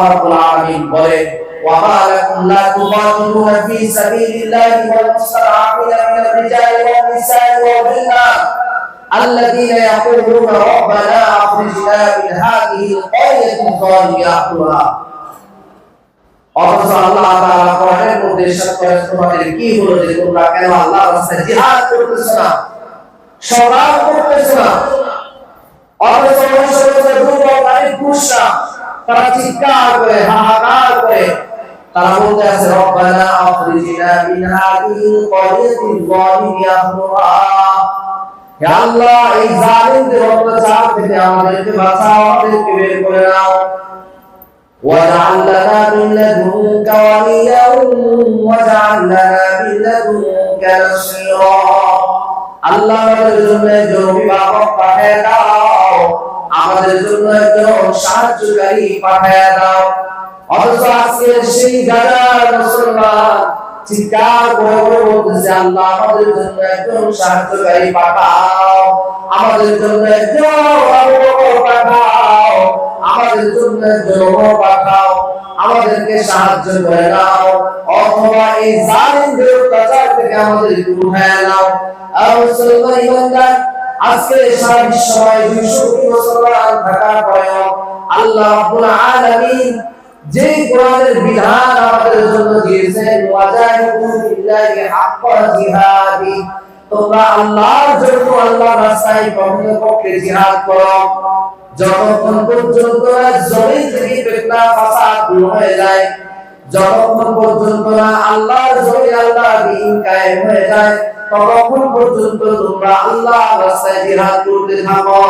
রাব্বুল আলামিন বলেন وما لكم لا تقاتلون في سبيل الله والمستضعفين من الرجال والنساء والولدان الذين يقولون ربنا اخرجنا من هذه القرية الظالم أهلها অথচ আল্লাহ তাআলা কোরআনের মধ্যে ইরশাদ করেন তোমাদের কি হলো যে তোমরা কেন আল্লাহর রাস্তায় জিহাদ করতেছো না সংগ্রাম করতেছো না অথচ মানুষের দুর্বল নারী পুরুষরা তারা চিৎকার করে হাহাকার করে তারা বলতে আছে রব্বানা আখরিজনা মিন হাযিহিল ক্বরিয়াতিল যালিমি আহলুহা হে আল্লাহ এই জালিমদের অত্যাচার থেকে আমাদেরকে বাঁচাও আমাদেরকে বের করে নাও واجعل لنا من لدنك وليا واجعل لنا من لدنك نصيرا আল্লাহ আমাদের জন্য একজন অভিভাবক পাঠিয়ে দাও আমাদের জন্য একজন সাহায্যকারী পাঠিয়ে দাও অথচ আজকে সেই গাজার মুসলমান চিৎকার করে বলতেছে আল্লাহ আমাদের জন্য একজন সাহায্যকারী পাঠাও আমাদের জন্য একজন অভিভাবক পাঠাও আমাদের জন্য একজন অভিভাবক পাঠাও আমাদেরকে সাহায্য করে দাও অথবা এই জালিমদের অত্যাচার থেকে আমাদেরকে উঠায় নাও আর মুসলমান ইমানদার আজকে সারা বিশ্বয় 200 মুসলমান থাকার পরেও আল্লাহ রাব্বুল আলামিন যে কোরআনের বিধান আমাদের জন্য দিয়েছেন ওয়াজাহিদু বিল্লাহি হাক্কা জিহাদি তোমরা আল্লাহর জন্য আল্লাহর রাস্তায় পক্ষে জিহাদ করো যতক্ষণ পর্যন্ত জমিন থেকে ফিতনা ফাসাদ দূর হয়ে যায় যতক্ষণ পর্যন্ত না আল্লাহর জমিন আল্লাহর দ্বীন কায়েম হয়ে যায় ততক্ষণ পর্যন্ত তোমরা আল্লাহর রাস্তায় জিহাদ করতে থাকো